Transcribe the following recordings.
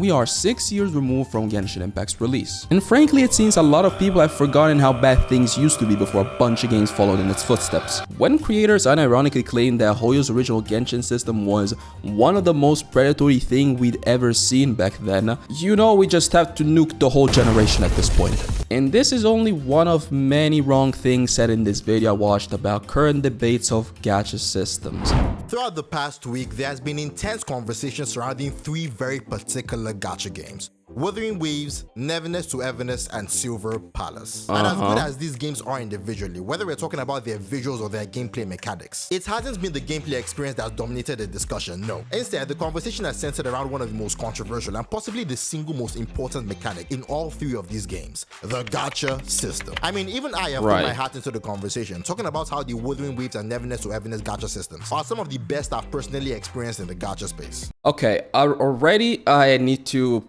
we are 6 years removed from Genshin Impact's release. And frankly, it seems a lot of people have forgotten how bad things used to be before a bunch of games followed in its footsteps. When creators unironically claimed that Hoyo's original Genshin system was one of the most predatory thing we'd ever seen back then, you know we just have to nuke the whole generation at this point. And this is only one of many wrong things said in this video I watched about current debates of gacha systems. Throughout the past week, there has been intense conversation surrounding three very particular gacha games: Wuthering Waves, Neverness to Everness, and Silver Palace. And as good as these games are individually, whether we're talking about their visuals or their gameplay mechanics, it hasn't been the gameplay experience that's dominated the discussion, no. Instead, the conversation has centered around one of the most controversial and possibly the single most important mechanic in all three of these games: the gacha system. I mean, even I have put my hat into the conversation, talking about how the Wuthering Waves and Neverness to Everness gacha systems are some of the best I've personally experienced in the gacha space. Okay, already I need to,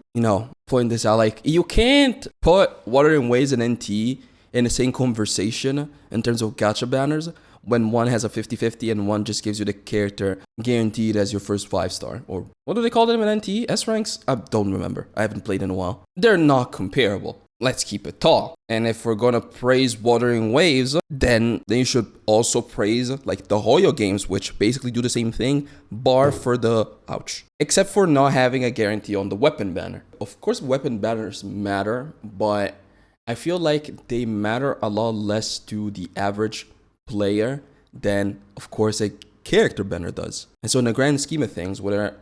point this out. Like, you can't put Wuthering Waves and NT in the same conversation in terms of gacha banners when one has a 50-50 and one just gives you the character guaranteed as your first 5-star. Or what do they call them in NT? S ranks? I don't remember. I haven't played in a while. They're not comparable. Let's keep it tall. And if we're gonna praise Wuthering Waves, then you should also praise like the Hoyo games, which basically do the same thing, bar for the except for not having a guarantee on the weapon banner. Of course, weapon banners matter, but I feel like they matter a lot less to the average player than, of course, a character banner does. And so in the grand scheme of things, whether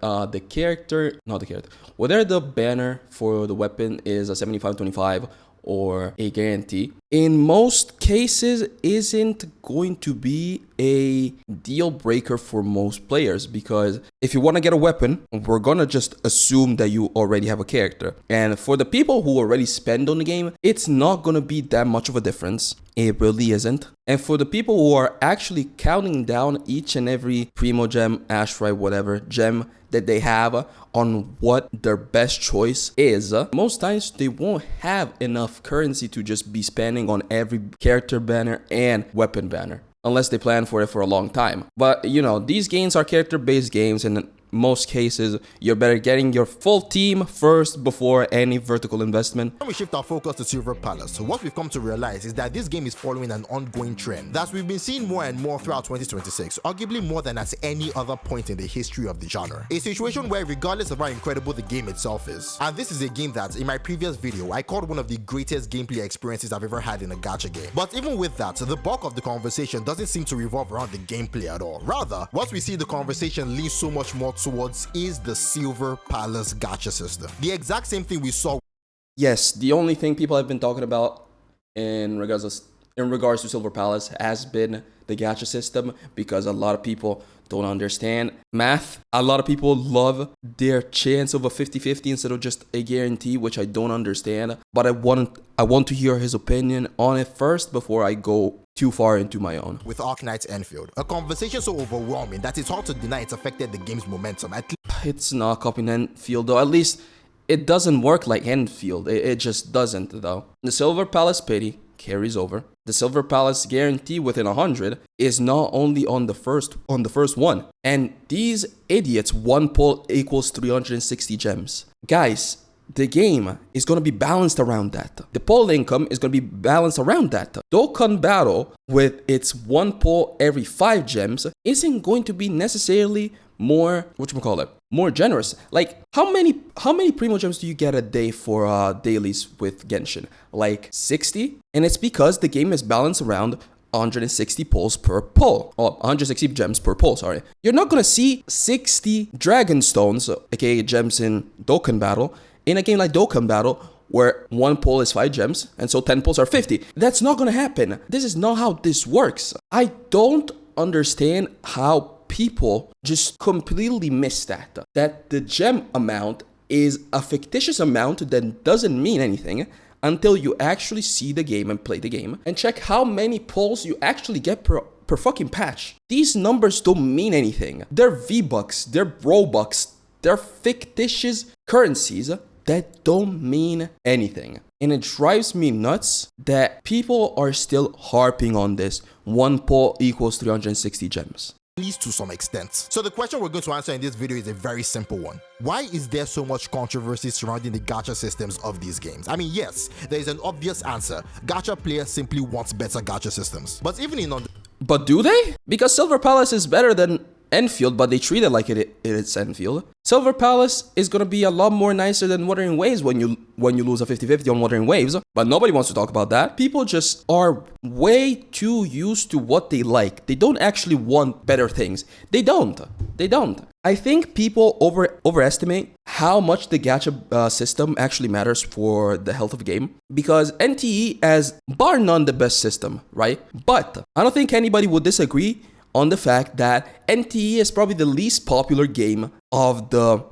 whether the banner for the weapon is a 75-25 or a guarantee, in most cases isn't going to be a deal breaker for most players, because if you want to get a weapon, we're gonna just assume that you already have a character. And for the people who already spend on the game, it's not gonna be that much of a difference. It really isn't. And for the people who are actually counting down each and every Primo Gem, Ashray, whatever gem that they have on what their best choice is, most times they won't have enough currency to just be spending on every character banner and weapon banner, unless they plan for it for a long time. But these games are character based games, and in most cases you're better getting your full team first before any vertical investment. When we shift our focus to Silver Palace, what we've come to realize is that this game is following an ongoing trend that we've been seeing more and more throughout 2026, arguably more than at any other point in the history of the genre. A situation where, regardless of how incredible the game itself is, and this is a game that in my previous video I called one of the greatest gameplay experiences I've ever had in a gacha game. But even with that, the bulk of the conversation doesn't seem to revolve around the gameplay at all. Rather, what we see the conversation lean so much more towards is the Silver Palace gacha system. The exact same thing we saw. Yes, the only thing people have been talking about in regards to Silver Palace has been the gacha system, because a lot of people don't understand math. A lot of people love their chance of a 50-50 instead of just a guarantee, which I don't understand. But I want to hear his opinion on it first before I go too far into my own. With Arknight's Enfield, a conversation so overwhelming that it's hard to deny it's affected the game's momentum. It's not copying Enfield though. At least it doesn't work like Enfield. It just doesn't though. The Silver Palace pity carries over. The Silver Palace guarantee within 100 is not only on the first one. And these idiots, one pull equals 360 gems. Guys, the game is going to be balanced around that. The pull income is going to be balanced around that. Dokkan Battle, with its one pull every 5 gems, isn't going to be necessarily more generous. Like, how many Primo Gems do you get a day for dailies with Genshin? Like 60? And it's because the game is balanced around 160 pulls per pull, or 160 gems per pull, sorry. You're not gonna see 60 Dragon Stones, aka gems in Dokkan Battle, in a game like Dokkan Battle, where one pull is 5 gems, and so 10 pulls are 50. That's not gonna happen. This is not how this works. I don't understand how people just completely miss that the gem amount is a fictitious amount that doesn't mean anything until you actually see the game and play the game and check how many pulls you actually get per fucking patch. These numbers don't mean anything. They're V-Bucks, they're Robux, they're fictitious currencies that don't mean anything. And it drives me nuts that people are still harping on this. One pull equals 360 gems. least to some extent. So the question we're going to answer in this video is a very simple one. Why is there so much controversy surrounding the gacha systems of these games? I mean, yes, there is an obvious answer. Gacha players simply want better gacha systems. But even in But do they? Because Silver Palace is better than Enfield, but they treat it like it is Enfield. Silver Palace is gonna be a lot more nicer than Wuthering Waves when you lose a 50-50 on Wuthering Waves, but nobody wants to talk about that. People just are way too used to what they like. They don't actually want better things. They don't. I think people overestimate how much the gacha system actually matters for the health of a game, because NTE has bar none the best system, right? But I don't think anybody would disagree on the fact that NTE is probably the least popular game of the,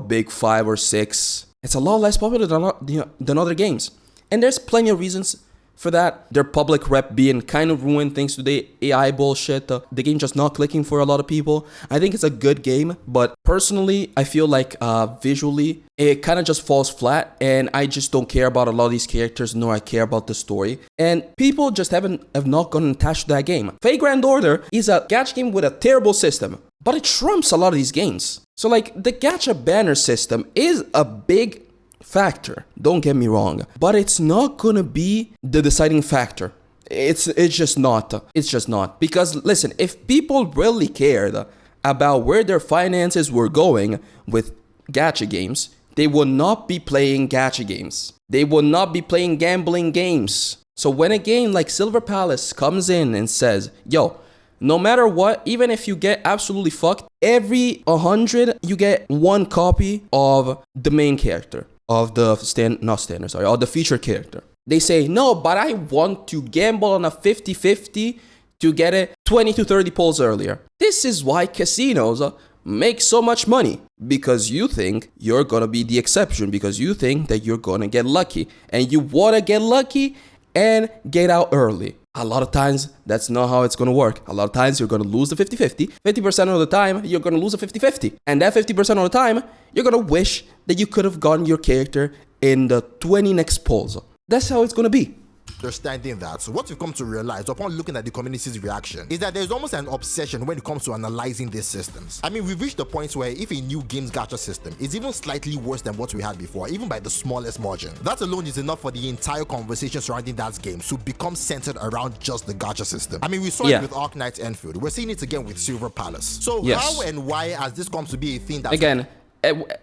big 5 or 6. It's a lot less popular than other games. And there's plenty of reasons for that. Their public rep being kind of ruined thanks to the AI bullshit. The game just not clicking for a lot of people. I think it's a good game, but personally, I feel like visually, it kind of just falls flat, and I just don't care about a lot of these characters, nor I care about the story. And people just have not gotten attached to that game. Fate Grand Order is a gacha game with a terrible system, but it trumps a lot of these games. So like, the gacha banner system is a big factor, don't get me wrong, but it's not gonna be the deciding factor. It's just not. Because listen, if people really cared about where their finances were going with gacha games, they will not be playing gacha games. They will not be playing gambling games. So when a game like Silver Palace comes in and says, yo, no matter what, even if you get absolutely fucked, every 100 you get one copy of the main character, of the of the featured character. They say, no, but I want to gamble on a 50-50 to get it 20 to 30 pulls earlier. This is why casinos make so much money, because you think you're gonna be the exception, because you think that you're gonna get lucky, and you wanna get lucky and get out early. A lot of times, that's not how it's gonna work. A lot of times, you're gonna lose the 50-50. 50% of the time, you're gonna lose a 50-50. And that 50% of the time, you're gonna wish that you could have gotten your character in the 20 next pulls. That's how it's gonna be. Understanding that, so what we've come to realize upon looking at the community's reaction is that there's almost an obsession when it comes to analyzing these systems. I mean, we've reached the point where if a new game's gacha system is even slightly worse than what we had before, even by the smallest margin, that alone is enough for the entire conversation surrounding that game to become centered around just the gacha system. I mean, we saw it with Arknights Enfield. We're seeing it again with Silver Palace. So how and why has this come to be a thing that's... Again,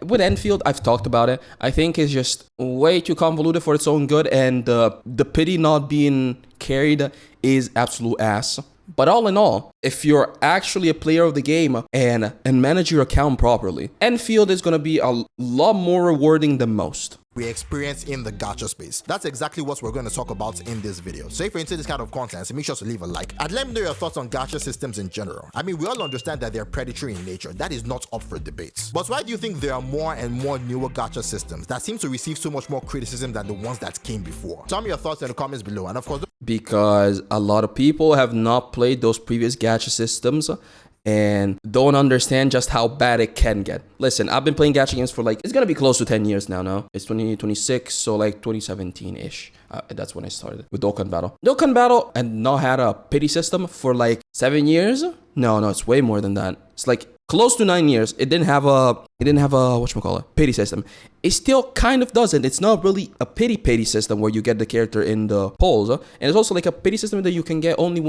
with Enfield, I've talked about it. I think it's just way too convoluted for its own good, and the pity not being carried is absolute ass. But all in all, if you're actually a player of the game and manage your account properly, Enfield is going to be a lot more rewarding than most we experience in the gacha space. That's exactly what we're going to talk about in this video. So if you're into this kind of content, so make sure to leave a like and let me know your thoughts on gacha systems in general. I mean, we all understand that they're predatory in nature. That is not up for debate. But why do you think there are more and more newer gacha systems that seem to receive so much more criticism than the ones that came before? Tell me your thoughts in the comments below, and of course, because a lot of people have not played those previous gacha systems and don't understand just how bad it can get. Listen, I've been playing gacha games for it's gonna be close to 10 years now, no? It's 2026, so 2017-ish. That's when I started with Dokkan Battle. Dokkan Battle had not had a pity system for 7 years. No, it's way more than that. It's close to 9 years. It didn't have a whatchamacallit, pity system. It still kind of doesn't. It's not really a pity system where you get the character in the polls, and it's also a pity system that you can get only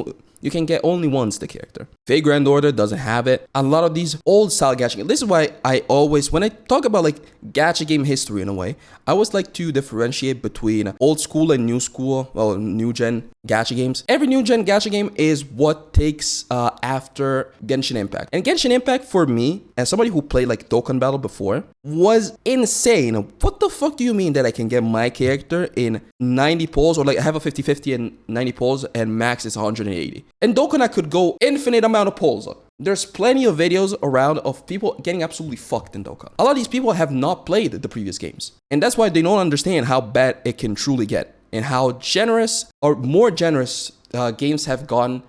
once the character. Fate Grand Order doesn't have it. A lot of these old style gacha games. This is why I always, when I talk about gacha game history in a way, I always like to differentiate between old school and new school, new gen gacha games. Every new gen gacha game is what takes after Genshin Impact. And Genshin Impact, for me, as somebody who played Dokkan Battle before, was insane. What the fuck do you mean that I can get my character in 90 polls, or I have a 50-50 and 90 polls and max is 180? And Dokkan, I could go infinite amount of polls. There's plenty of videos around of people getting absolutely fucked in Dokkan. A lot of these people have not played the previous games, and that's why they don't understand how bad it can truly get and how generous or more generous games have gone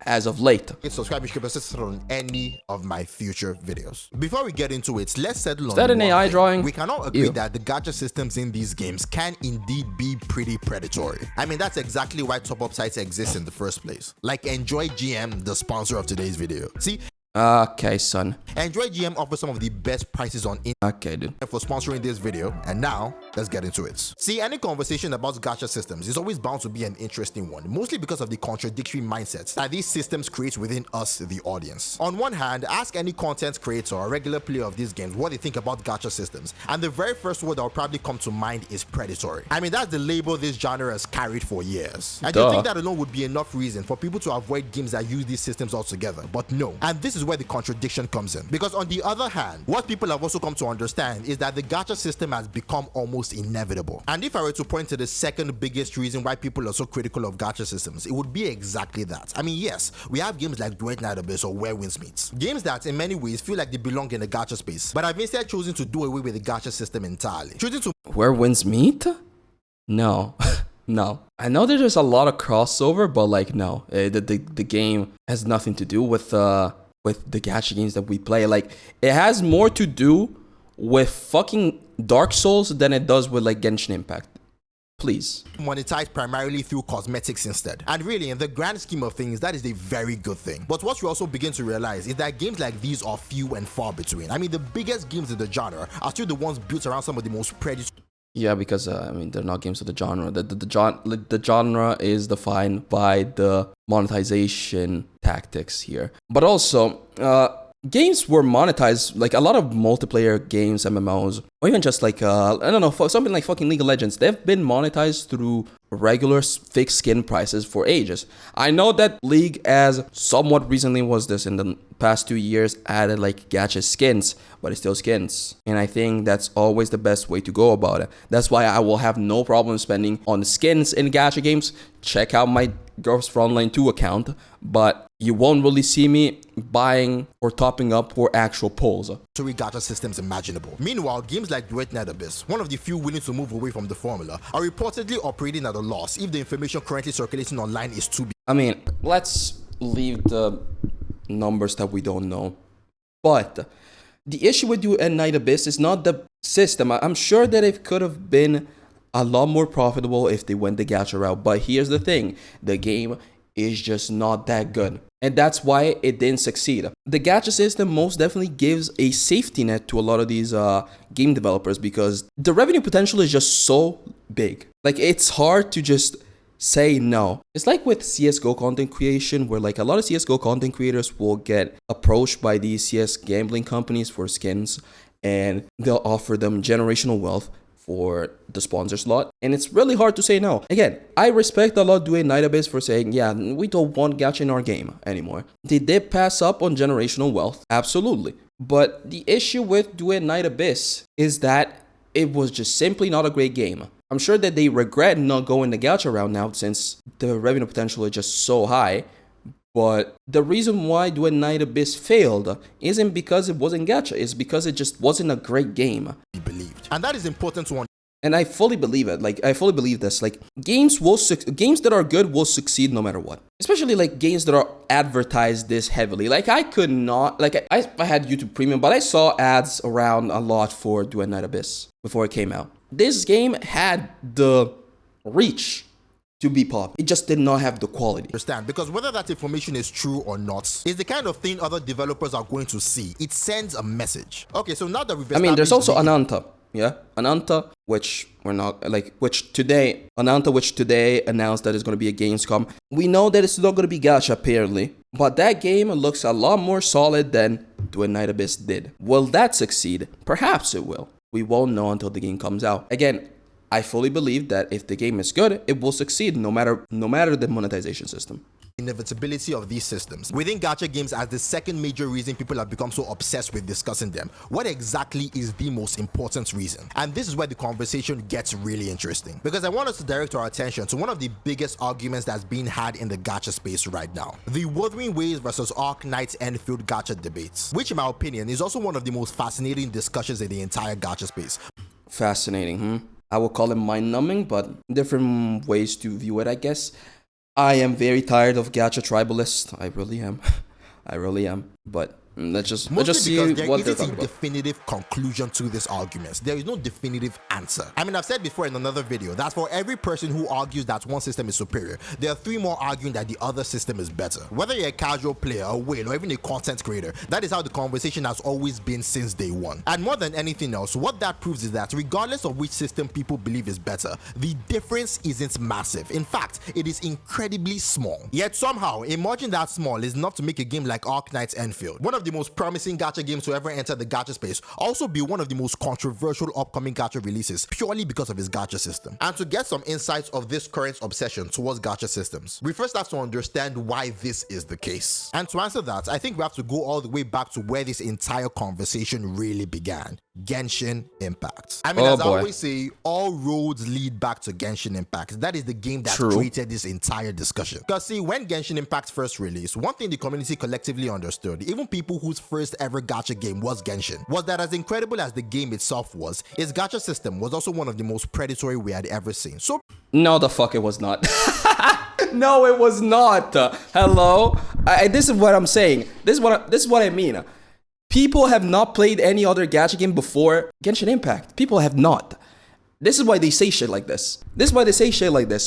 as of late. Hit subscribe if you persist on any of my future videos. Before we get into it, let's settle on that an one AI thing. drawing? We cannot agree Ew. that the gacha systems in these games can indeed be pretty predatory. I mean, that's exactly why top-up sites exist in the first place. Like Enjoy GM, the sponsor of today's video. See, Okay, son. Enjoy GM offers some of the best prices on Okay, dude. for sponsoring this video, and now let's get into it. See, any conversation about gacha systems is always bound to be an interesting one, mostly because of the contradictory mindsets that these systems create within us, the audience. On one hand, ask any content creator or regular player of these games what they think about gacha systems, and the very first word that will probably come to mind is predatory. I mean, that's the label this genre has carried for years. And you think that alone would be enough reason for people to avoid games that use these systems altogether, but no. And this is where the contradiction comes in, because on the other hand, what people have also come to understand is that the gacha system has become almost inevitable. And if I were to point to the second biggest reason why people are so critical of gacha systems, it would be exactly that. I mean, yes, we have games like Duet Night Abyss or Where Winds Meet, games that in many ways feel like they belong in the gacha space, but I've instead chosen to do away with the gacha system entirely, choosing to Where Winds Meet? No. No. I know there's a lot of crossover, but like, no. The game has nothing to do with the gacha games that we play. Like, it has more to do with fucking Dark Souls than it does with like Genshin Impact. Please. monetize primarily through cosmetics instead. And really, in the grand scheme of things, that is a very good thing. But what we also begin to realize is that games like these are few and far between. I mean, the biggest games in the genre are still the ones built around some of the most predatory. Yeah, because I mean, they're not games of the genre. The genre is defined by the monetization tactics here. But also, games were monetized, like a lot of multiplayer games, MMOs, or even just like, I don't know, something like fucking League of Legends. They've been monetized through regular fixed skin prices for ages. I know that League, as somewhat recently was this in the past 2 years, added like gacha skins, but it's still skins. And I think that's always the best way to go about it. That's why I will have no problem spending on skins in gacha games. Check out my Girls Frontline 2 account, but you won't really see me buying or topping up for actual pulls. Gacha systems imaginable. Meanwhile, games like Duet Night Abyss, one of the few willing to move away from the formula, are reportedly operating at a loss if the information currently circulating online is too big. I mean, let's leave the numbers that we don't know. But the issue with Duet Night Abyss is not the system. I'm sure that it could have been a lot more profitable if they went the gacha route. But here's the thing, the game is just not that good. And that's why it didn't succeed. The gacha system most definitely gives a safety net to a lot of these game developers because the revenue potential is just so big. Like, it's hard to just say no. It's like with CSGO content creation, where like a lot of CSGO content creators will get approached by these CS gambling companies for skins, and they'll offer them generational wealth for the sponsor slot, and it's really hard to say no. Again, I respect a lot Duet Night Abyss for saying, yeah, we don't want gacha in our game anymore. They did pass up on generational wealth, absolutely. But the issue with Duet Night Abyss is that it was just simply not a great game. I'm sure that they regret not going the gacha route now since the revenue potential is just so high. But the reason why Duet Night Abyss failed isn't because it wasn't gacha, it's because it just wasn't a great game. Believed. And that is important to understand. And I fully believe it. Like, I fully believe this. Like, games that are good will succeed no matter what. Especially like games that are advertised this heavily. Like, I could not, like, I had YouTube Premium, but I saw ads around a lot for Duet Night Abyss before it came out. This game had the reach to be pop. It just did not have the quality. Understand, because whether that information is true or not is the kind of thing other developers are going to see. It sends a message. Okay, so now that we've I mean, there's also Ananta. Yeah, Ananta, which we're not like, which today announced that it's going to be a Gamescom. We know that it's not going to be gacha apparently, but that game looks a lot more solid than Duet Night Abyss did. Will that succeed? Perhaps it will. We won't know until the game comes out. Again, I fully believe that if the game is good, it will succeed no matter the monetization system. Inevitability of these systems within gacha games as the second major reason people have become so obsessed with discussing them. What exactly is the most important reason? And this is where the conversation gets really interesting, because I want us to direct our attention to one of the biggest arguments that's being had in the gacha space right now, the Wuthering Waves versus Arc Knight's Enfield gacha debates, which in my opinion is also one of the most fascinating discussions in the entire gacha space. Fascinating, I will call it mind-numbing, but different ways to view it, I guess. I am very tired of gacha tribalists. I really am. I really am. But let's just see what they're talking a about. definitive conclusion to this argument. There is no definitive answer. I mean, I've said before in another video that for every person who argues that one system is superior, there are 3 more arguing that the other system is better. Whether you're a casual player, a whale, or even a content creator, that is how the conversation has always been since day one. And more than anything else, what that proves is that regardless of which system people believe is better, the difference isn't massive. In fact, it is incredibly small. Yet somehow, a margin that small is enough to make a game like Arknight's Enfield, one of the most promising gacha games to ever enter the gacha space, also be one of the most controversial upcoming gacha releases purely because of its gacha system. And to get some insights of this current obsession towards gacha systems, we first have to understand why this is the case. And to answer that, I think we have to go all the way back to where this entire conversation really began. Genshin Impact. I mean, I always say, all roads lead back to Genshin Impact. That is the game that created this entire discussion. Because see, when Genshin Impact first released, one thing the community collectively understood, even people whose first ever gacha game was Genshin, was that as incredible as the game itself was, its gacha system was also one of the most predatory we had ever seen. So no, the fuck it was not. No, it was not. Hello? This is what I'm saying. This is what I mean. People have not played any other gacha game before Genshin Impact. People have not. This is why they say shit like this.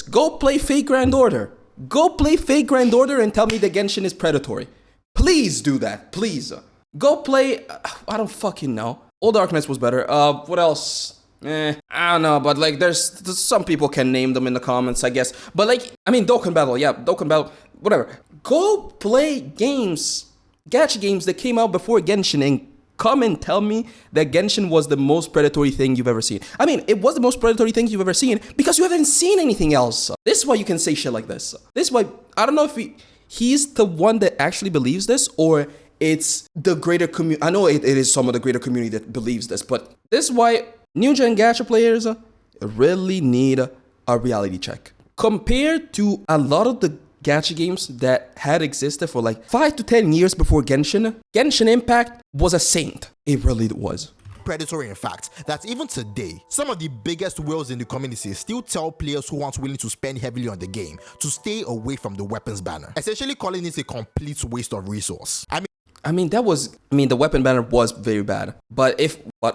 Go play Fate Grand Order. Go play Fate Grand Order and tell me that Genshin is predatory. Please do that. Please. Go play... I don't fucking know. Old Dark Knights was better. What else? I don't know, but like there's some people can name them in the comments, I guess. But like, I mean, Dokkan Battle, yeah, Dokkan Battle, whatever. Go play games, gacha games that came out before Genshin and come and tell me that Genshin was the most predatory thing you've ever seen. I mean, it was the most predatory thing you've ever seen because you haven't seen anything else. This is why you can say shit like this. This is why, I don't know if he's the one that actually believes this or it's the greater community. I know it is some of the greater community that believes this, but this is why new gen gacha players really need a reality check. Compared to a lot of the gacha games that had existed for like 5 to 10 years before Genshin, Genshin Impact was a saint. It really was. Predatory, in fact, that even today, some of the biggest whales in the community still tell players who aren't willing to spend heavily on the game to stay away from the weapons banner, essentially calling it a complete waste of resource. The weapon banner was very bad. But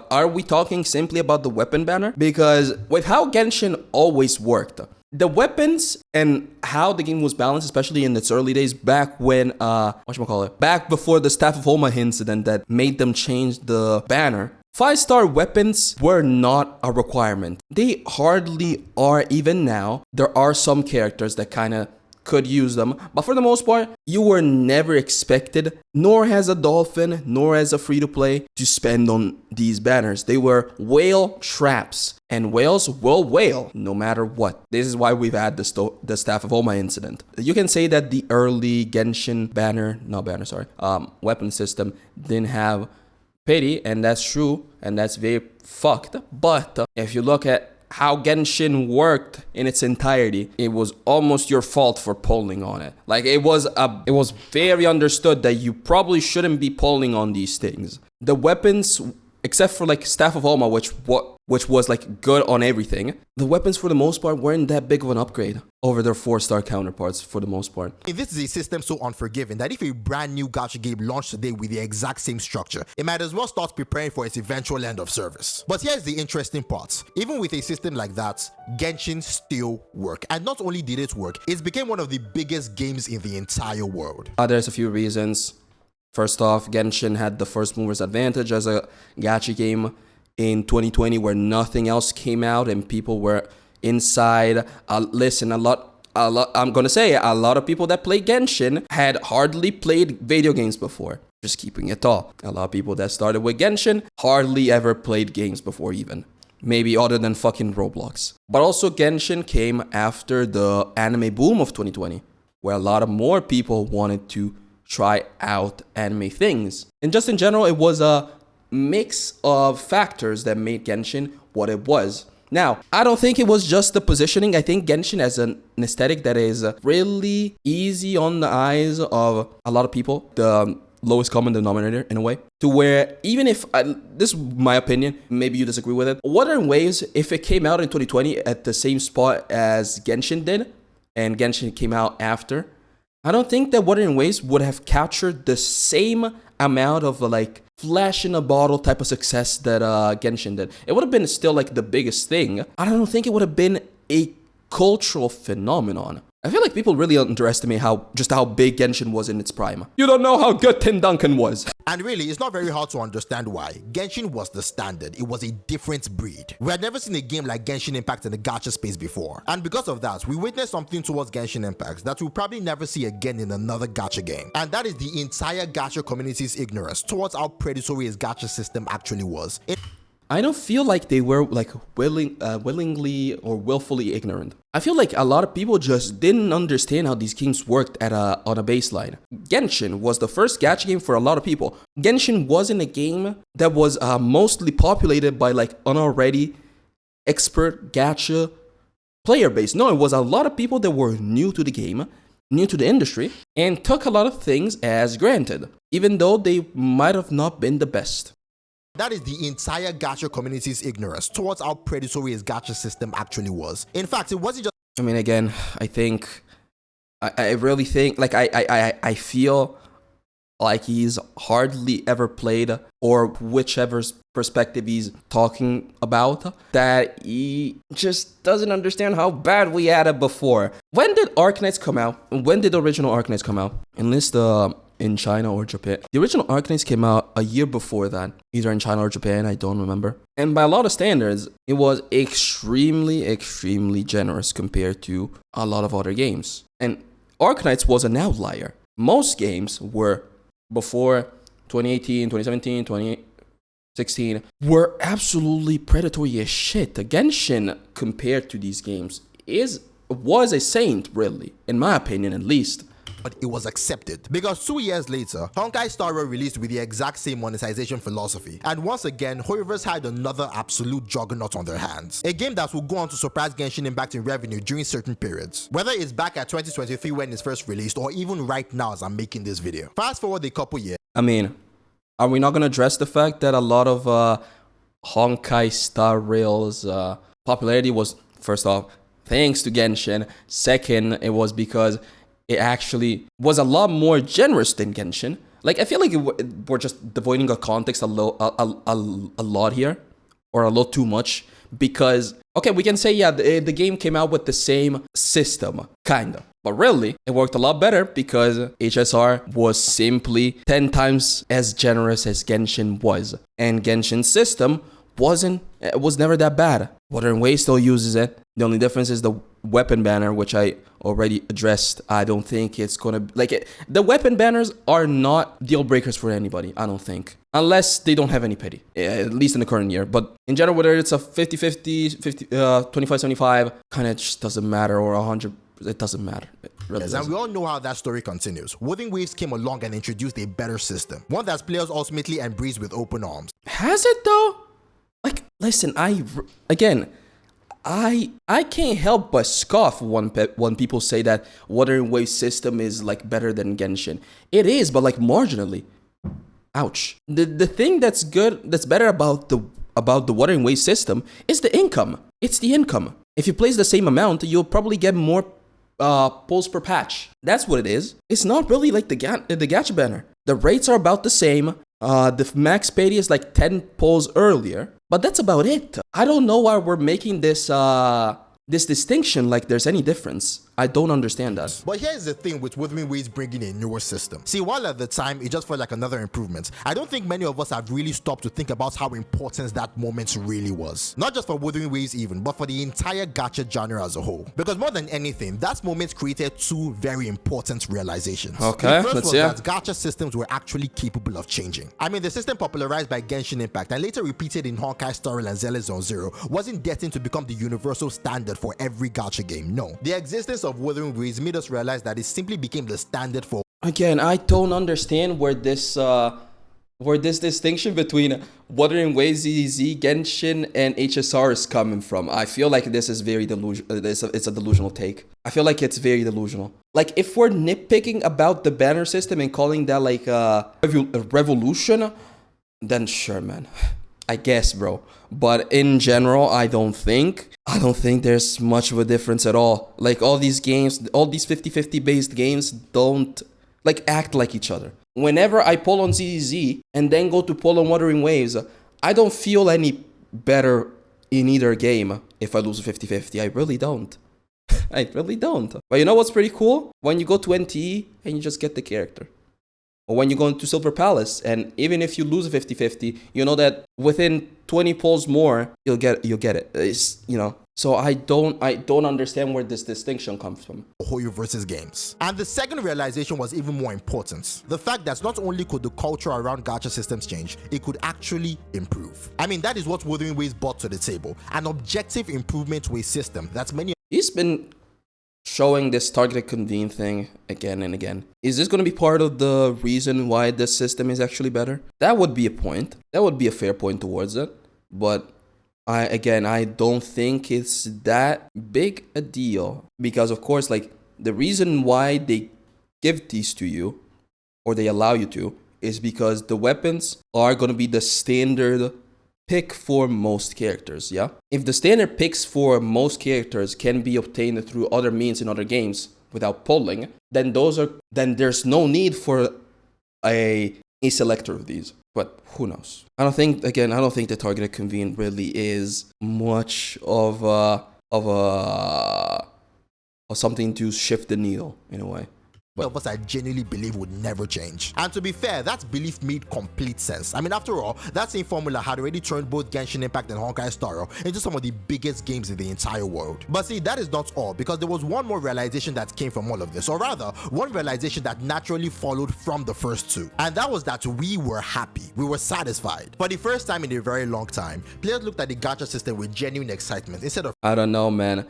are we talking simply about the weapon banner? Because with how Genshin always worked, the weapons and how the game was balanced, especially in its early days, back when, back before the Staff of Homa incident that made them change the banner, 5-star weapons were not a requirement. They hardly are even now. There are some characters that kind of could use them, but for the most part, you were never expected, nor as a dolphin, nor as a free-to-play, to spend on these banners. They were whale traps, and whales will whale no matter what. This is why we've had the Staff of Homa incident. You can say that the early Genshin weapon system didn't have pity, and that's true, and that's very fucked. But if you look at how Genshin worked in its entirety, it was almost your fault for polling on it. Like it was very understood that you probably shouldn't be polling on these things. The weapons, except for like Staff of Homa, which was like good on everything, the weapons for the most part weren't that big of an upgrade over their 4-star counterparts for the most part. This is a system so unforgiving that if a brand new gacha game launched today with the exact same structure, it might as well start preparing for its eventual end of service. But here's the interesting part. Even with a system like that, Genshin still worked. And not only did it work, it became one of the biggest games in the entire world. There's a few reasons. First off, Genshin had the first mover's advantage as a gacha game in 2020 where nothing else came out and people were inside. Listen, a lot, I'm gonna say a lot of people that play Genshin had hardly played video games before. Just keeping it all. A lot of people that started with Genshin hardly ever played games before even. Maybe other than fucking Roblox. But also Genshin came after the anime boom of 2020, where a lot of more people wanted to try out anime things. And just in general, it was a mix of factors that made Genshin what it was. Now, I don't think it was just the positioning. I think Genshin has an aesthetic that is really easy on the eyes of a lot of people. The lowest common denominator in a way. To where even if, this is my opinion, maybe you disagree with it. Wuthering Waves, if it came out in 2020 at the same spot as Genshin did, and Genshin came out after, I don't think that Wuthering Waves would have captured the same amount of like flash in a bottle type of success that Genshin did. It would have been still like the biggest thing. I don't think it would have been a cultural phenomenon. I feel like people really underestimate how big Genshin was in its prime. You don't know how good Tim Duncan was. And really, it's not very hard to understand why. Genshin was the standard. It was a different breed. We had never seen a game like Genshin Impact in the gacha space before. And because of that, we witnessed something towards Genshin Impact that we'll probably never see again in another gacha game. And that is the entire gacha community's ignorance towards how predatory its gacha system actually was. I don't feel like they were like willingly or willfully ignorant. I feel like a lot of people just didn't understand how these games worked on a baseline. Genshin was the first gacha game for a lot of people. Genshin wasn't a game that was mostly populated by like an already expert gacha player base. No, it was a lot of people that were new to the game, new to the industry, and took a lot of things as granted, even though they might have not been the best. That is the entire gacha community's ignorance towards how predatory its gacha system actually was. In fact, it wasn't just... I mean, again, I think... I really think... Like, I feel like he's hardly ever played, or whichever perspective he's talking about, that he just doesn't understand how bad we had it before. When did Arknights come out? When did the original Arknights come out? Enlist in China or Japan. The original Arknights came out a year before that, either in China or Japan, I don't remember. And by a lot of standards, it was extremely, extremely generous compared to a lot of other games. And Arknights was an outlier. Most games were, before 2018, 2017, 2016, were absolutely predatory as shit. Genshin, compared to these games, was a saint, really, in my opinion at least. But it was accepted. Because 2 years later, Honkai Star Rail released with the exact same monetization philosophy. And once again, Hoyoverse had another absolute juggernaut on their hands. A game that will go on to surprise Genshin Impact in revenue during certain periods. Whether it's back at 2023 when it's first released, or even right now as I'm making this video. Fast forward a couple years. I mean, are we not going to address the fact that a lot of Honkai Star Rail's popularity was, first off, thanks to Genshin. Second, it was because it actually was a lot more generous than Genshin. Like, I feel like we're just devoiding a context a lot here, or a lot too much, because, okay, we can say, yeah, the game came out with the same system, kinda. But really, it worked a lot better because HSR was simply 10 times as generous as Genshin was. And Genshin's system was never that bad. Wuthering Waves still uses it. The only difference is the weapon banner, which I already addressed. I don't think it's gonna the weapon banners are not deal breakers for anybody, I don't think, unless they don't have any pity, at least in the current year. But in general, whether it's a 50-50, 25-75, kind of just doesn't matter, or 100, it doesn't matter. It really yes, doesn't. and we all know how that story continues. Wuthering Waves came along and introduced a better system, one that players ultimately embraced with open arms. Has it though? Like, listen, I can't help but scoff when people say that Wuthering Waves system is like better than Genshin. It is, but like marginally. Ouch. The thing that's better about the Wuthering Waves system is the income. It's the income. If you place the same amount, you'll probably get more pulls per patch. That's what it is. It's not really like the gacha banner. The rates are about the same. The max payday is like 10 pulls earlier, but that's about it. I don't know why we're making this distinction like there's any difference. I don't understand that. But here's the thing with Wuthering Waves bringing a newer system. See, while at the time it just felt like another improvement, I don't think many of us have really stopped to think about how important that moment really was. Not just for Wuthering Waves even, but for the entire gacha genre as a whole. Because more than anything, that moment created two very important realizations. Okay, the first let's was hear. that gacha systems were actually capable of changing. I mean, the system popularized by Genshin Impact and later repeated in Honkai Star Rail and Zealous Zone Zero wasn't destined to become the universal standard for every gacha game. No. The existence of Wuthering Waves made us realize that it simply became the standard for... Again, I don't understand where this distinction between Wuthering Waves, ZZ, Genshin, and HSR is coming from. I feel like this is very delusional. It's a delusional take. I feel like it's very delusional. Like, if we're nitpicking about the banner system and calling that like a revolution, then sure, man. I guess, bro. But in general, I don't think there's much of a difference at all. Like all these games, all these 50-50 based games don't like act like each other. Whenever I pull on ZZZ and then go to pull on Wuthering Waves, I don't feel any better in either game if I lose a 50-50. I really don't. I really don't. But you know what's pretty cool? When you go to NTE and you just get the character. Or when you go into Silver Palace, and even if you lose a 50-50, you know that within 20 pulls more, you'll get it. It's, you know. So I don't understand where this distinction comes from. Hoyo versus games. And the second realization was even more important. The fact that not only could the culture around gacha systems change, it could actually improve. I mean, that is what Wuthering Waves brought to the table. An objective improvement to a system that's many. He's been showing this targeted convene thing again and again. Is this going to be part of the reason why this system is actually better? That would be a point. That would be a fair point towards it. But I don't think it's that big a deal. Because of course, like, the reason why they give these to you, or they allow you to, is because the weapons are going to be the standard pick for most characters, yeah? If the standard picks for most characters can be obtained through other means in other games without polling, then there's no need for a selector of these. But who knows? I don't think the targeted convene really is much of something to shift the needle in a way. Of us I genuinely believe would never change. And to be fair, that belief made complete sense. I mean, after all, that same formula had already turned both Genshin Impact and Honkai Star Rail into some of the biggest games in the entire world. But see, that is not all, because there was one more realization that came from all of this, or rather, one realization that naturally followed from the first two. And that was that we were happy, we were satisfied. For the first time in a very long time, players looked at the gacha system with genuine excitement instead of... I don't know, man.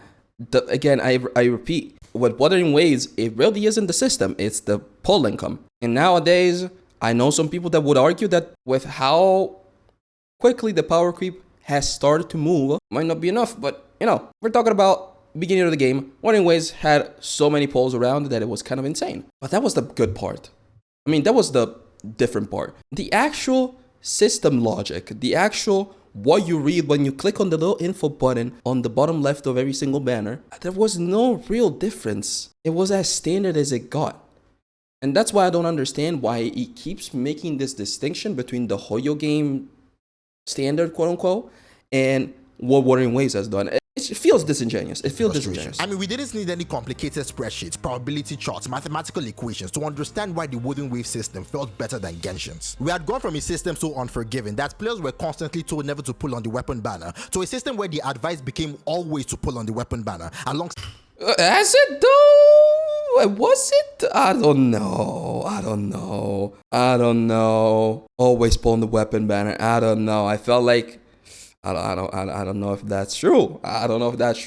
I repeat, with Wuthering Waves, it really isn't the system, it's the pull income. And nowadays, I know some people that would argue that with how quickly the power creep has started to move, might not be enough, but you know, we're talking about beginning of the game. Wuthering Waves had so many pulls around that it was kind of insane. But that was the good part. I mean, that was the different part. The actual system logic, the actual what you read when you click on the little info button on the bottom left of every single banner, there was no real difference. It was as standard as it got. And that's why I don't understand why it keeps making this distinction between the Hoyo game standard, quote unquote, and what Wuthering Waves has done. It feels disingenuous. It feels disingenuous. I mean, we didn't need any complicated spreadsheets, probability charts, mathematical equations to understand why the Wuthering Wave system felt better than Genshin's. We had gone from a system so unforgiving that players were constantly told never to pull on the weapon banner to a system where the advice became always to pull on the weapon banner. Has it though? Was it? I don't know. Always pull on the weapon banner. I don't know. I felt like I don't know if that's true. I don't know if that's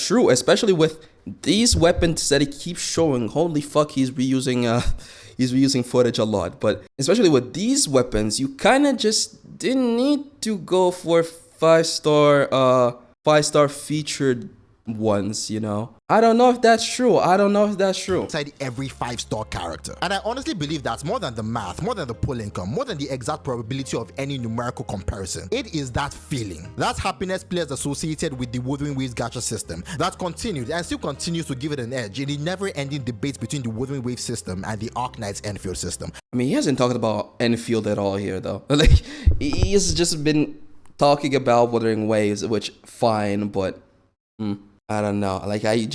true, especially with these weapons that he keeps showing. Holy fuck, he's reusing footage a lot. But especially with these weapons, you kind of just didn't need to go for five-star featured ones, you know. I don't know if that's true. Inside every 5-star character. And I honestly believe that's more than the math, more than the pull income, more than the exact probability of any numerical comparison. It is that feeling, that happiness players associated with the Wuthering Waves gacha system that continued and still continues to give it an edge in the never-ending debates between the Wuthering Waves system and the Arknight's Enfield system. I mean, he hasn't talked about Enfield at all here, though. Like, he's just been talking about Wuthering Waves, which fine, but I don't know. Like, I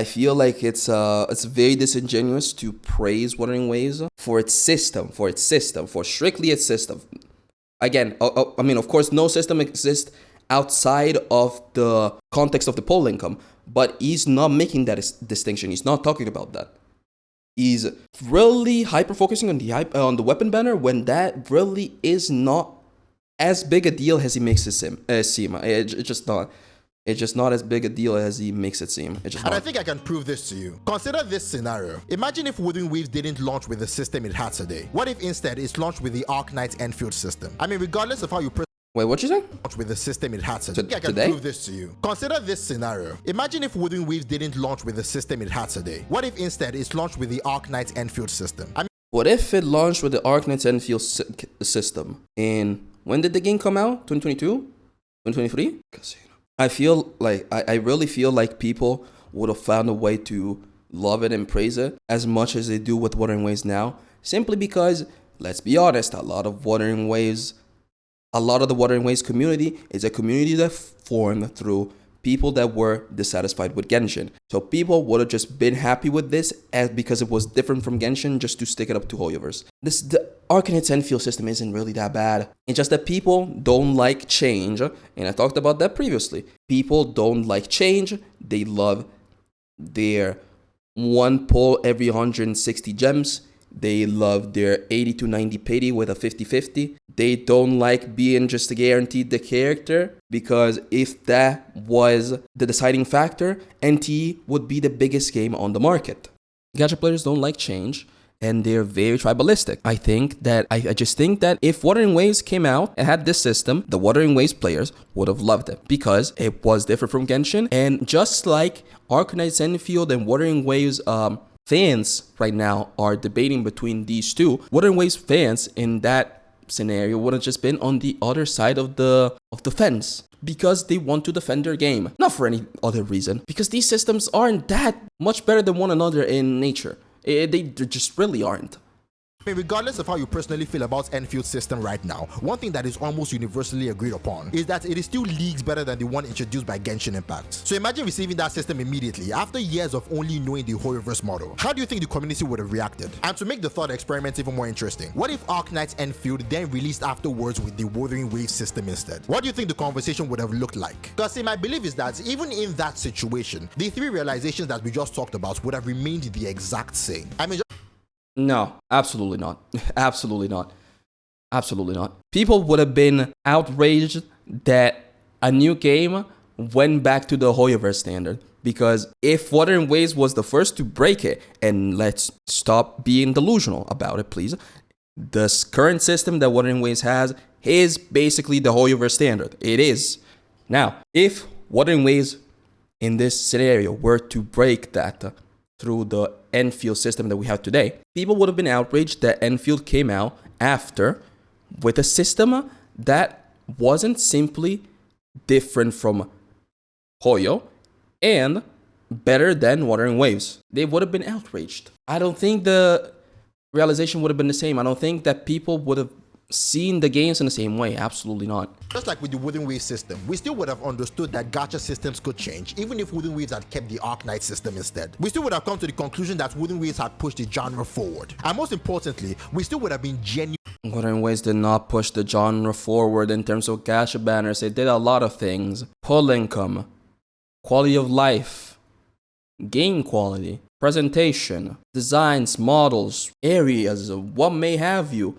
feel like it's very disingenuous to praise Wuthering Waves for its system, for strictly its system. Again, I mean, of course, no system exists outside of the context of the poll income, but he's not making that distinction. He's not talking about that. He's really hyper-focusing on the weapon banner when that really is not as big a deal as he makes it seem. It's just not as big a deal as he makes it seem. I think I can prove this to you. Consider this scenario. Imagine if Wuthering Waves didn't launch with the system it had today. What if instead it's launched with the Arknight's Enfield system? I mean, regardless of how you Wait, what you say? Launch with the system it had today. I can prove this to you. Consider this scenario. Imagine if Wuthering Waves didn't launch with the system it had today. What if instead it's launched with the Arknight's Enfield system? What if it launched with the Arknight's Enfield system in When did the game come out? 2022? 2023? Casino. I feel like, I really feel like people would have found a way to love it and praise it as much as they do with Wuthering Waves now. Simply because, let's be honest, a lot of the Wuthering Waves community is a community that formed through people that were dissatisfied with Genshin. So people would have just been happy with this because it was different from Genshin, just to stick it up to Hoyoverse. The Arcanite's Enfield system isn't really that bad. It's just that people don't like change, and I talked about that previously. People don't like change. They love their one pull every 160 gems. They love their 80 to 90 pity with a 50-50. They don't like being just guaranteed the character, because if that was the deciding factor, NT would be the biggest game on the market. Gacha players don't like change, and they're very tribalistic. I just think that if Wuthering Waves came out and had this system, the Wuthering Waves players would have loved it because it was different from Genshin. And just like Arcanite's Enfield and Wuthering Waves fans right now are debating between these two, Wuthering Waves fans in that scenario would have just been on the other side of the fence, because they want to defend their game, not for any other reason, because these systems aren't that much better than one another in nature. They just really aren't. I mean, regardless of how you personally feel about Enfield's system right now, one thing that is almost universally agreed upon is that it is still leagues better than the one introduced by Genshin Impact. So imagine receiving that system immediately after years of only knowing the Hoyoverse model. How do you think the community would have reacted? And to make the thought experiment even more interesting, what if Arcanite's Enfield then released afterwards with the Wuthering Waves system instead? What do you think the conversation would have looked like? Because my belief is that even in that situation, the three realizations that we just talked about would have remained the exact same. I mean, no, absolutely not. Absolutely not. Absolutely not. People would have been outraged that a new game went back to the Hoyoverse standard. Because if Wuthering Waves was the first to break it, and let's stop being delusional about it, please. The current system that Wuthering Waves has is basically the Hoyoverse standard. It is. Now, if Wuthering Waves in this scenario were to break that through the Enfield system that we have today, people would have been outraged that Enfield came out after with a system that wasn't simply different from Hoyo and better than Wuthering Waves. They would have been outraged. I don't think the realization would have been the same. I don't think that people would have seen the games in the same way. Absolutely not. Just like with the Wuthering Waves system, we still would have understood that gacha systems could change, even if Wuthering Waves had kept the Arcanite system instead. We still would have come to the conclusion that Wuthering Waves had pushed the genre forward. And most importantly, we still would have been genuine. Wuthering Waves did not push the genre forward in terms of gacha banners. They did a lot of things. Pull income, quality of life, game quality, presentation, designs, models, areas, what may have you.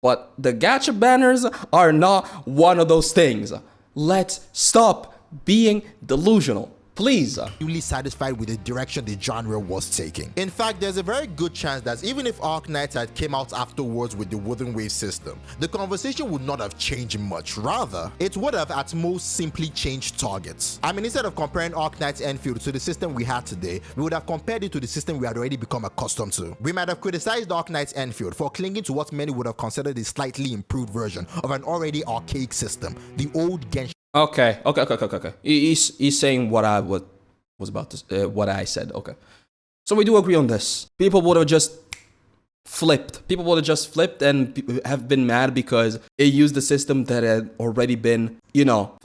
But the gacha banners are not one of those things. Let's stop being delusional, please. Really satisfied with the direction the genre was taking. In fact, there's a very good chance that even if Arcanite had came out afterwards with the Wuthering Waves system, the conversation would not have changed much. Rather, it would have at most simply changed targets. I mean, instead of comparing Arcanite's Enfield to the system we had today, we would have compared it to the system we had already become accustomed to. We might have criticized Arcanite's Enfield for clinging to what many would have considered a slightly improved version of an already archaic system, the old Genshin. Okay. He's saying what I was about to, what I said. Okay. So we do agree on this. People would have just flipped. People would have just flipped and have been mad because it used the system that had already been,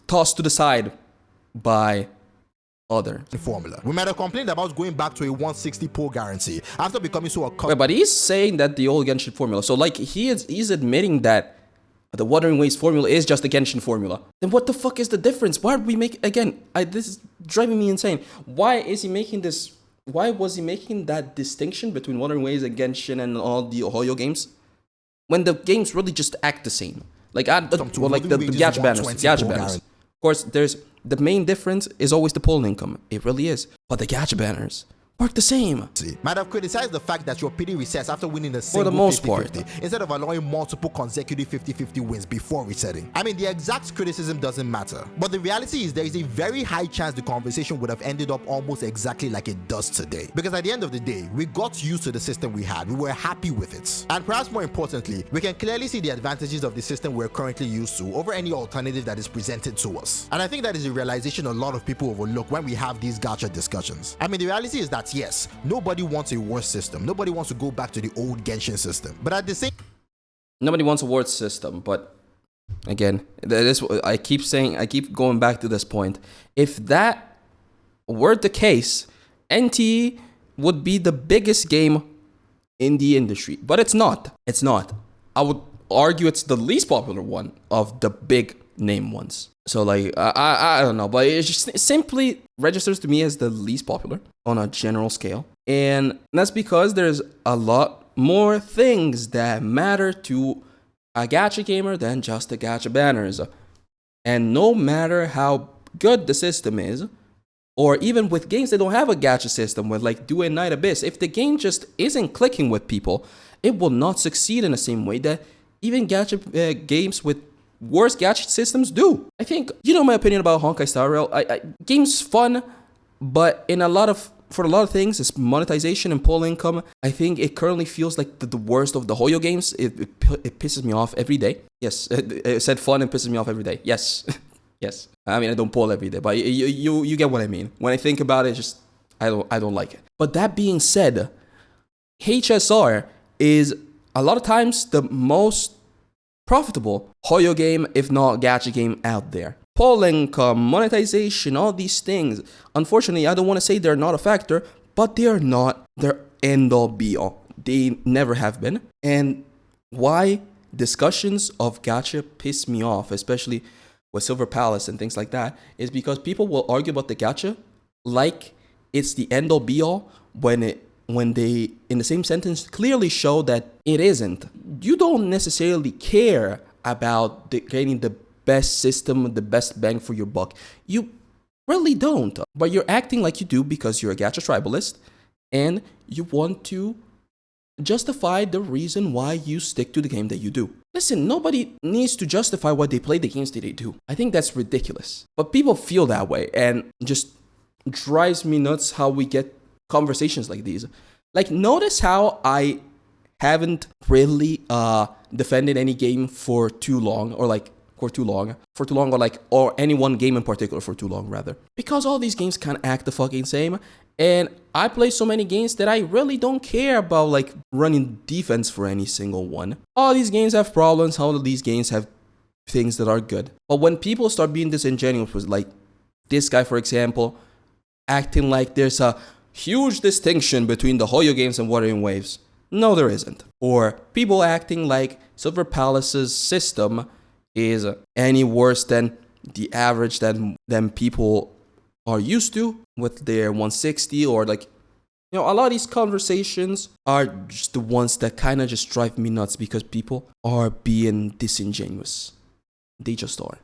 tossed to the side by other formula. We might have complained about going back to a 160 pull guarantee after becoming so accustomed. Wait, but he's saying that the old Genshin formula. So like he's admitting that the Wuthering Waves formula is just the Genshin formula. Then what the fuck is the difference? Why are we make again? This is driving me insane. Why is he making this? Why was he making that distinction between Wuthering Waves and Genshin and all the Hoyo games, when the games really just act the same? Like the gacha banners. Of course, there's the main difference is always the pull income. It really is. But the gacha banners work the same. Might have criticized the fact that your PD resets after winning a For the single most 50-50 instead of allowing multiple consecutive 50-50 wins before resetting. I mean, the exact criticism doesn't matter, but the reality is there is a very high chance the conversation would have ended up almost exactly like it does today. Because at the end of the day, we got used to the system we had, we were happy with it. And perhaps more importantly, we can clearly see the advantages of the system we're currently used to over any alternative that is presented to us. And I think that is a realization a lot of people overlook when we have these gacha discussions. I mean, the reality is that yes, nobody wants a worse system. Nobody wants to go back to the old Genshin system. But at the same Nobody wants a word system, but again, I keep going back to this point. If that were the case, NT would be the biggest game in the industry, but it's not. It's not. I would argue it's the least popular one of the big name ones. So like, I don't know, but it just simply registers to me as the least popular on a general scale. And that's because there's a lot more things that matter to a gacha gamer than just the gacha banners. And no matter how good the system is, or even with games that don't have a gacha system, with like Do and Night Abyss, if the game just isn't clicking with people, it will not succeed in the same way that even gacha games with worse gacha systems do. I think, you know my opinion about Honkai Star Rail. Game's fun, but for a lot of things, it's monetization and pull income. I think it currently feels like the worst of the Hoyo games. It pisses me off every day. Yes, it said fun and pisses me off every day. Yes. Yes. I mean, I don't pull every day, but you get what I mean. When I think about it, just I don't like it. But that being said, HSR is a lot of times the most profitable Hoyo game, if not gacha game out there. Pull income, monetization, all these things. Unfortunately, I don't want to say they're not a factor, but they are not their end all be all. They never have been. And why discussions of gacha piss me off, especially with Silver Palace and things like that, is because people will argue about the gacha like it's the end all be all when they in the same sentence clearly show that it isn't. You don't necessarily care about getting the best system, the best bang for your buck. You really don't. But you're acting like you do because you're a gacha tribalist and you want to justify the reason why you stick to the game that you do. Listen, nobody needs to justify why they play the games that they do. I think that's ridiculous. But people feel that way, and just drives me nuts how we get conversations like these. Like, notice how I haven't really defended any game for too long, or any one game in particular for too long, rather. Because all these games kind of act the fucking same. And I play so many games that I really don't care about like running defense for any single one. All these games have problems, all of these games have things that are good. But when people start being disingenuous with like this guy, for example, acting like there's a huge distinction between the Hoyo games and Wuthering Waves. No, there isn't. Or people acting like Silver Palace's system is any worse than the average than people are used to with their 160, or like, you know, a lot of these conversations are just the ones that kind of just drive me nuts because people are being disingenuous. They just are.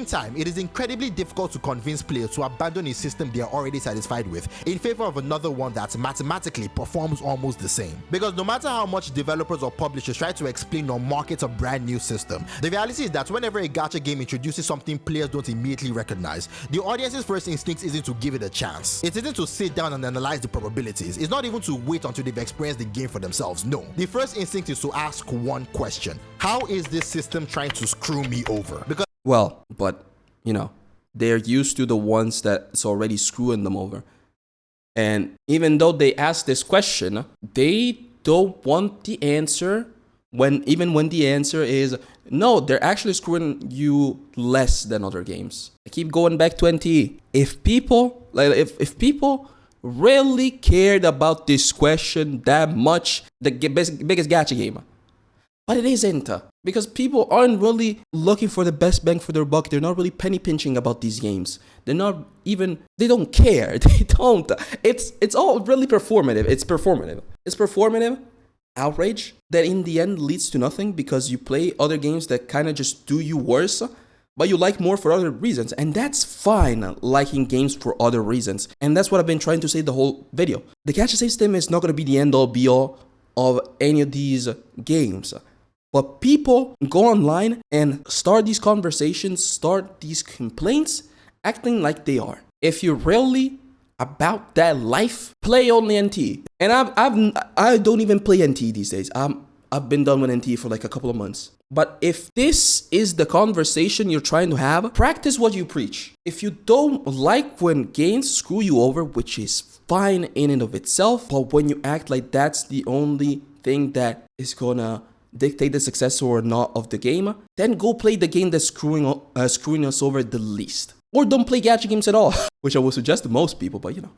Time, it is incredibly difficult to convince players to abandon a system they are already satisfied with in favor of another one that mathematically performs almost the same. Because no matter how much developers or publishers try to explain or market a brand new system, the reality is that whenever a gacha game introduces something players don't immediately recognize, the audience's first instinct isn't to give it a chance. It isn't to sit down and analyze the probabilities. It's not even to wait until they've experienced the game for themselves. No. The first instinct is to ask one question: how is this system trying to screw me over? Because well, but, you know, they're used to the ones that's already screwing them over. And even though they ask this question, they don't want the answer when the answer is, no, they're actually screwing you less than other games. I keep going back to NTE. If people really cared about this question that much, the biggest gacha game. But it isn't, because people aren't really looking for the best bang for their buck. They're not really penny pinching about these games. They don't care. They don't. It's all really performative. It's performative outrage that in the end leads to nothing, because you play other games that kind of just do you worse. but you like more for other reasons, and that's fine, liking games for other reasons. And that's what I've been trying to say the whole video. The gacha system is not going to be the end-all be-all of any of these games. But people go online and start these conversations, start these complaints, acting like they are. If you're really about that life, play only NT. And I don't even play NT these days. I've been done with NT for like a couple of months. But if this is the conversation you're trying to have, practice what you preach. If you don't like when games screw you over, which is fine in and of itself, but when you act like that's the only thing that is gonna dictate the success or not of the game, then go play the game that's screwing us over the least. Or don't play gacha games at all, which I would suggest to most people, but you know.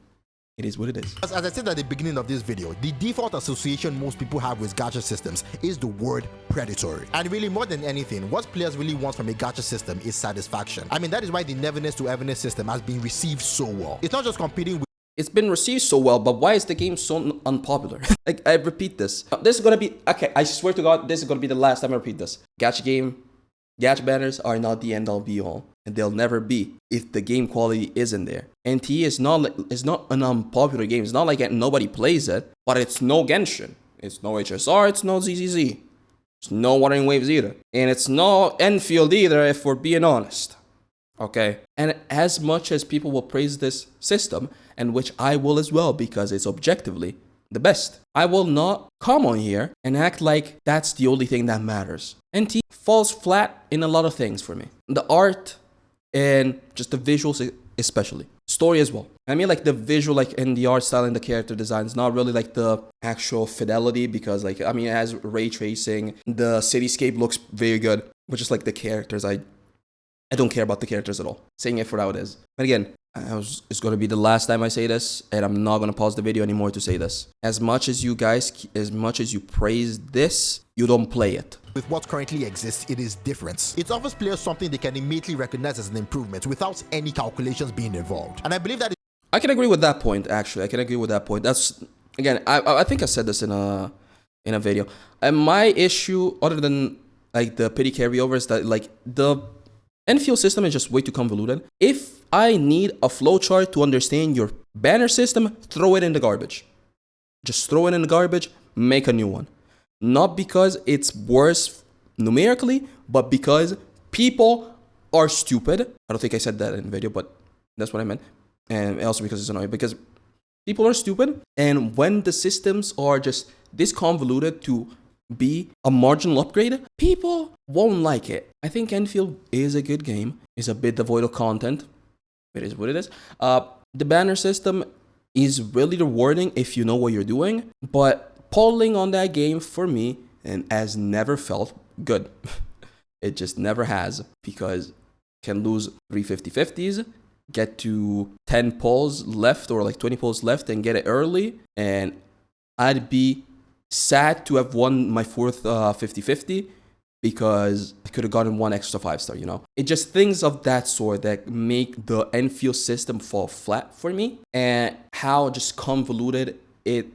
It is what it is. As I said at the beginning of this video, the default association most people have with gacha systems is the word predatory. And really, more than anything, what players really want from a gacha system is satisfaction. I mean, that is why the neverness to everness system has been received so well. It's not just competing with... It's been received so well, but why is the game so unpopular? Like, I repeat this. This is gonna be... Okay, I swear to God, this is gonna be the last time I repeat this. Gacha banners are not the end-all be-all. And they'll never be if the game quality isn't there. NT is not an unpopular game. It's not like nobody plays it, but it's no Genshin. It's no HSR, it's no ZZZ. It's no Wuthering Waves either. And it's no Enfield either, if we're being honest. Okay? And as much as people will praise this system, and which I will as well because it's objectively the best, I will not come on here and act like that's the only thing that matters. NT falls flat in a lot of things for me. The art, and just the visuals especially. Story as well. I mean, like the visual, like in the art style and the character design is not really like the actual fidelity because like, I mean, it has ray tracing. The cityscape looks very good, but just like the characters, I don't care about the characters at all. Saying it for how it is. But again, it's going to be the last time I say this, and I'm not going to pause the video anymore to say this. As much as you praise this, you don't play it. With what currently exists, it is different. It offers players something they can immediately recognize as an improvement without any calculations being involved. And I believe that... I can agree with that point, actually. I can agree with that point. That's, again, I think I said this in a video. And my issue, other than like the pity carryover, is that like the Enfield system is just way too convoluted. If I need a flowchart to understand your banner system, throw it in the garbage. Just throw it in the garbage, make a new one. Not because it's worse numerically, but because people are stupid. I don't think I said that in the video, but that's what I meant. And also because it's annoying. Because people are stupid. And when the systems are just this convoluted to be a marginal upgrade, people won't like it. I think Enfield is a good game. It's a bit devoid of content. It is what it is. The banner system is really rewarding if you know what you're doing. But polling on that game for me and has never felt good. It just never has, because can lose 350-50s, get to 10 polls left or like 20 polls left and get it early, and I'd be sad to have won my fourth 50-50 because I could have gotten one extra 5-star, you know? It just things of that sort that make the Enfield system fall flat for me, and how just convoluted it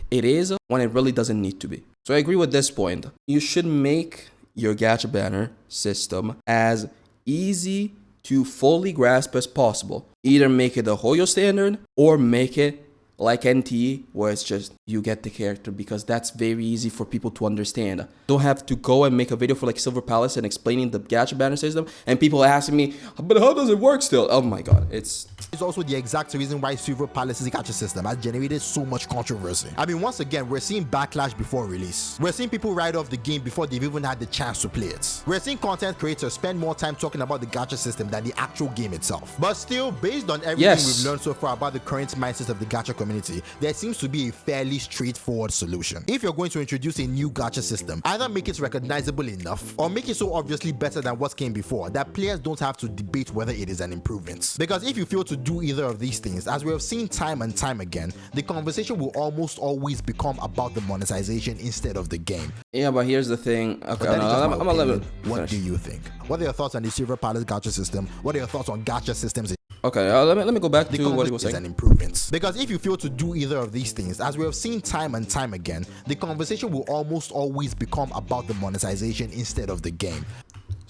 is when it really doesn't need to be. So I agree with this point. You should make your gacha banner system as easy to fully grasp as possible. Either make it a Hoyo standard or make it like NT, where it's just you get the character, because that's very easy for people to understand. Don't have to go and make a video for like Silver Palace and explaining the gacha banner system, and people asking me, but how does it work still? Oh my god, it's also the exact reason why Silver Palace's gacha system has generated so much controversy. I mean, once again, we're seeing backlash before release. We're seeing people write off the game before they've even had the chance to play it. We're seeing content creators spend more time talking about the gacha system than the actual game itself. But still, based on everything we've learned so far about the current mindset of the gacha community, there seems to be a fairly straightforward solution. If you're going to introduce a new gacha system, either make it recognizable enough or make it so obviously better than what came before that players don't have to debate whether it is an improvement. Because if you fail to do either of these things, as we have seen time and time again, the conversation will almost always become about the monetization instead of the game. Yeah, but here's the thing. Okay, I'm a little. What do you think? What are your thoughts on the Silver Palace gacha system? What are your thoughts on gacha systems? Okay, let me go back to what he was saying. An improvement. Because if you fail to do either of these things, as we have seen time and time again, the conversation will almost always become about the monetization instead of the game.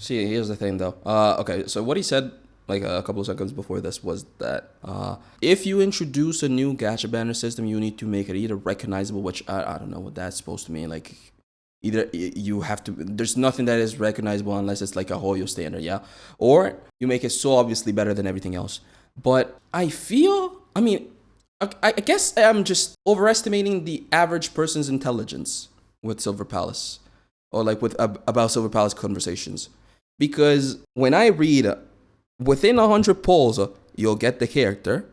See, here's the thing though. Okay, so what he said like a couple of seconds before this was that if you introduce a new gacha banner system, you need to make it either recognizable, which I don't know what that's supposed to mean. Like either you have to, there's nothing that is recognizable unless it's like a Hoyo standard, yeah? Or you make it so obviously better than everything else. But I feel, I mean, I guess I'm just overestimating the average person's intelligence with Silver Palace, or like with about Silver Palace conversations. Because when I read within 100 polls, you'll get the character.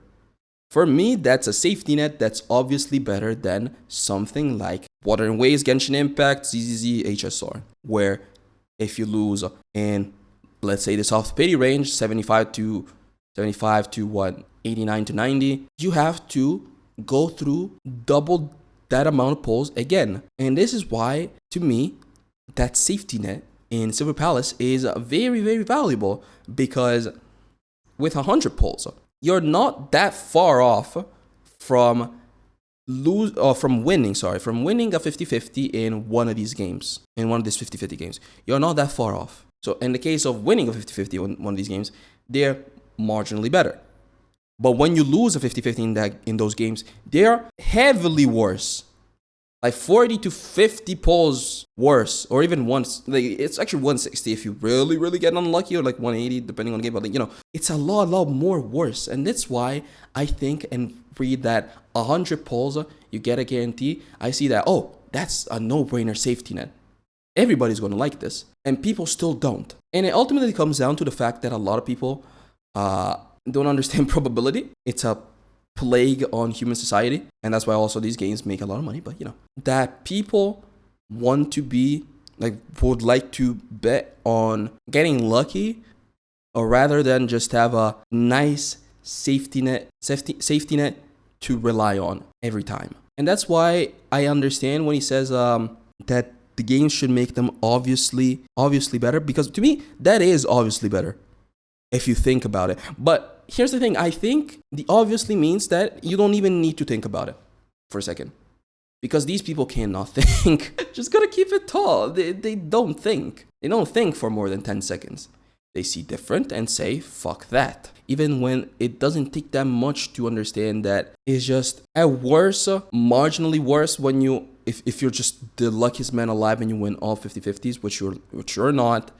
For me, that's a safety net that's obviously better than something like Water and Waves, Genshin Impact, ZZZ, HSR, where if you lose in, let's say, the soft pity range, 75 to what, 89 to 90, you have to go through double that amount of polls again. And this is why, to me, that safety net in Silver Palace is very, very valuable, because with 100 polls, you're not that far off from winning a 50-50 in one of these games, in one of these 50-50 games. You're not that far off. So in the case of winning a 50-50 in one of these games, they're marginally better. But when you lose a 50-50 in those games, they're heavily worse. Like 40 to 50 polls worse, or even once. Like it's actually 160 if you really, really get unlucky, or like 180 depending on the game. But like, you know, it's a lot more worse, and that's why I think and read that 100 polls you get a guarantee. I see that, oh, that's a no-brainer safety net. Everybody's gonna like this, and people still don't. And it ultimately comes down to the fact that a lot of people don't understand probability. It's a plague on human society, and that's why also these games make a lot of money. But you know, that people want to be like, would like to bet on getting lucky, or rather than just have a nice safety net to rely on every time. And that's why I understand when he says that the games should make them obviously better, because to me that is obviously better if you think about it. But here's the thing, I think the obviously means that you don't even need to think about it for a second, because these people cannot think. Just gotta keep it tall. They don't think. They don't think for more than 10 seconds. They see different and say, fuck that. Even when it doesn't take that much to understand that it's just at worst, marginally worse when if you're just the luckiest man alive and you win all 50-50s, which you're not.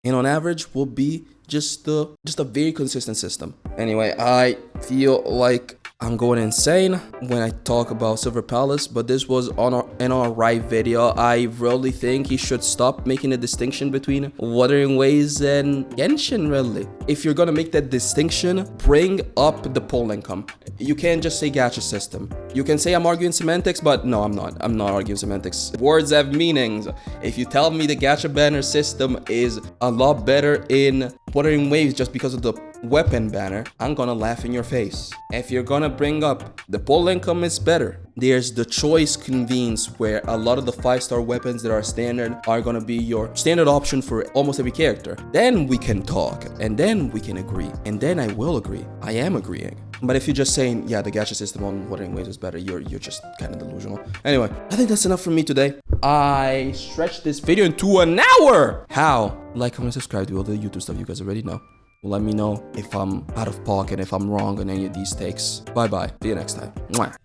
And on average will be just a very consistent system. Anyway, I feel like I'm going insane when I talk about Silver Palace, but this was an alright video. I really think he should stop making a distinction between Wuthering Waves and Genshin, really. If you're gonna make that distinction, bring up the poll income. You can't just say gacha system. You can say I'm arguing semantics, but no, I'm not. I'm not arguing semantics. Words have meanings. If you tell me the gacha banner system is a lot better in Wuthering Waves just because of the weapon banner, I'm gonna laugh in your face. If you're gonna bring up the poll income is better, there's the choice convenes where a lot of the 5-star weapons that are standard are gonna be your standard option for almost every character, then we can talk, and then we can agree, and then I will agree. I am agreeing. But if you're just saying, yeah, the gacha system on Wuthering Waves is better, you're just kind of delusional. Anyway, I think that's enough from me today. I stretched this video into an hour. How? Like, comment, subscribe, do all the YouTube stuff you guys already know. Let me know if I'm out of pocket, if I'm wrong on any of these takes. Bye bye. See you next time. Mwah.